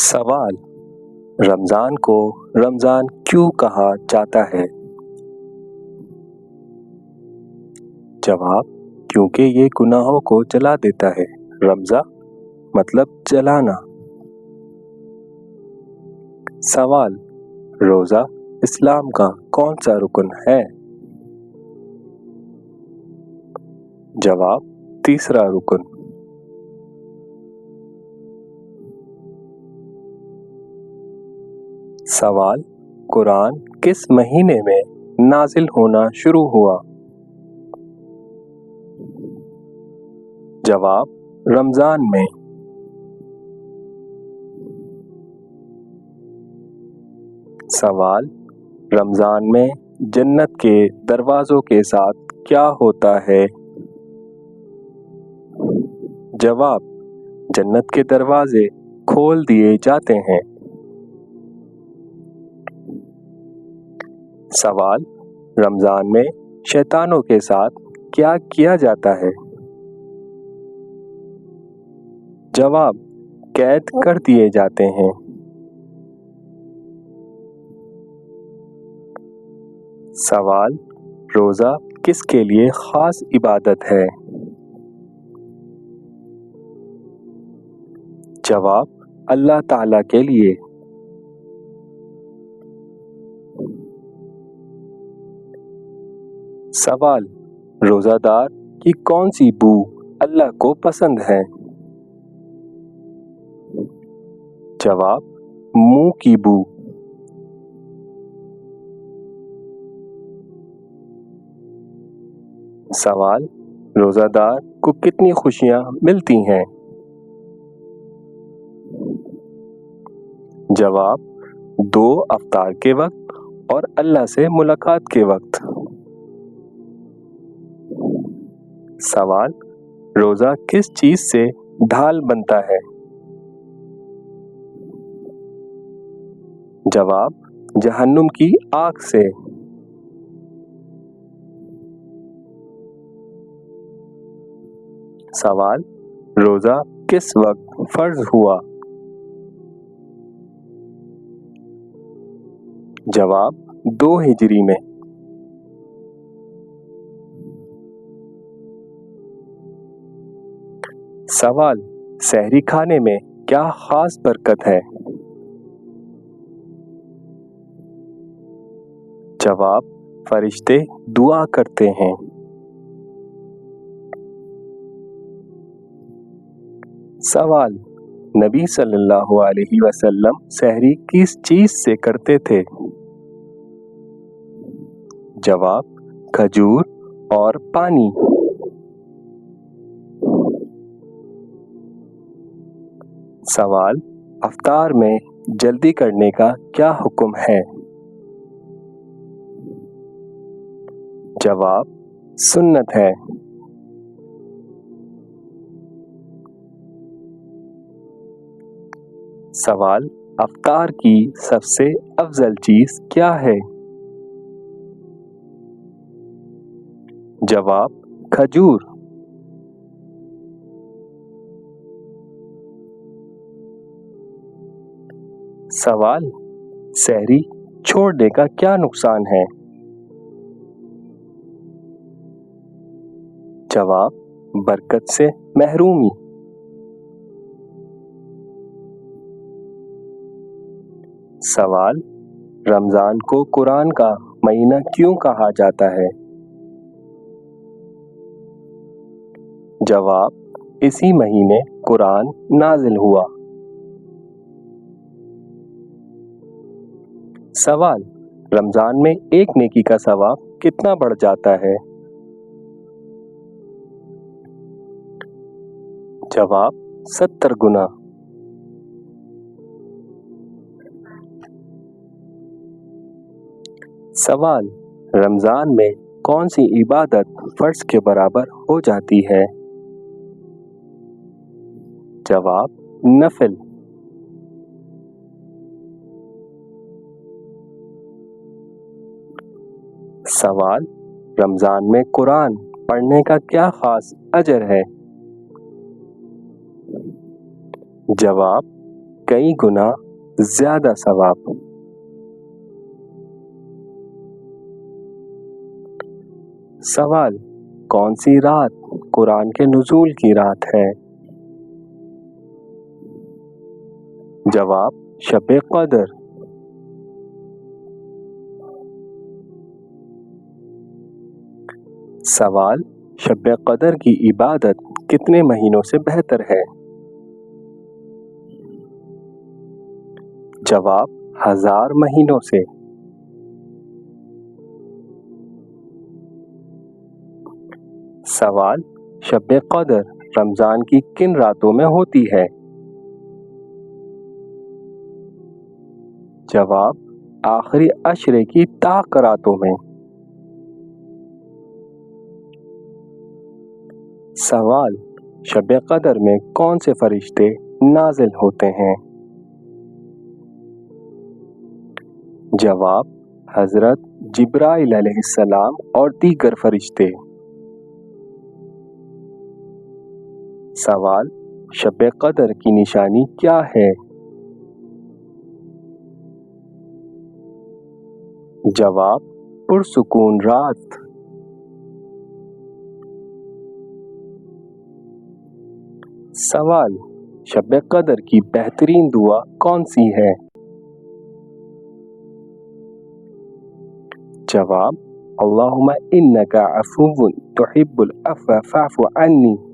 सवाल: रमज़ान को रमज़ान क्यों कहा जाता है? जवाब: क्योंकि ये गुनाहों को जला देता है। रमज़ा मतलब जलाना। सवाल: रोज़ा इस्लाम का कौन सा रुकन है? जवाब: तीसरा रुकन। सवाल: कुरान किस महीने में नाजिल होना शुरू हुआ? जवाब: रमज़ान में। सवाल: रमज़ान में जन्नत के दरवाज़ों के साथ क्या होता है? जवाब: जन्नत के दरवाजे खोल दिए जाते हैं। सवाल: रमज़ान में शैतानों के साथ क्या किया जाता है? जवाब: कैद कर दिए जाते हैं। सवाल: रोज़ा किसके लिए खास इबादत है? जवाब: अल्लाह ताला के लिए। सवाल: रोज़ादार की कौन सी बू अल्लाह को पसंद है? जवाब: मुंह की बू। सवाल: रोज़ादार को कितनी खुशियां मिलती हैं? जवाब: 2 अफ्तार के वक्त और अल्लाह से मुलाकात के वक्त। सवाल: रोज़ा किस चीज़ से ढाल बनता है? जवाब: जहन्नुम की आग से। सवाल: रोज़ा किस वक्त फर्ज हुआ? जवाब: 2 हिजरी में। सवाल: सहरी खाने में क्या खास बरकत है? जवाब: फरिश्ते दुआ करते हैं। सवाल: नबी सल्लल्लाहु अलैहि वसल्लम सहरी किस चीज़ से करते थे? जवाब: खजूर और पानी। सवाल: अफ्तार में जल्दी करने का क्या हुक्म है? जवाब: सुन्नत है। सवाल: अफ्तार की सबसे अफजल चीज़ क्या है? जवाब: खजूर। सवाल: सहरी छोड़ने का क्या नुकसान है? जवाब: बरकत से महरूमी। सवाल: रमज़ान को कुरान का महीना क्यों कहा जाता है? जवाब: इसी महीने कुरान नाजिल हुआ। सवाल: रमज़ान में एक नेकी का सवाब कितना बढ़ जाता है? जवाब: 70 गुना। सवाल: रमज़ान में कौन सी इबादत फर्ज के बराबर हो जाती है? जवाब: नफिल। सवाल: रमज़ान में कुरान पढ़ने का क्या खास अजर है? जवाब: कई गुना ज्यादा सवाब। सवाल, कौन सी रात कुरान के नुज़ूल की रात है? जवाब, शब कदर। सवाल, शब कदर की इबादत कितने महीनों से बेहतर है? जवाब, 1000 महीनों से। सवाल, शब कदर रमजान की किन रातों में होती है? जवाब, आखिरी अशरे की ताक रातों में। सवाल, शब कदर में कौन से फरिश्ते नाजिल होते हैं? जवाब, हजरत जिब्राइल अलैहिस्सलाम और दीगर फरिश्ते। सवाल, शब कदर की निशानी क्या है? जवाब, पुरसुकून रात। सवाल, शब कदर की बेहतरीन दुआ कौन सी है? जवाब, अल्लाहुम्मा इन्नका अफ़ुव्वुन तुहिब्बुल अफ़्व फ़अफ़ु अन्नी।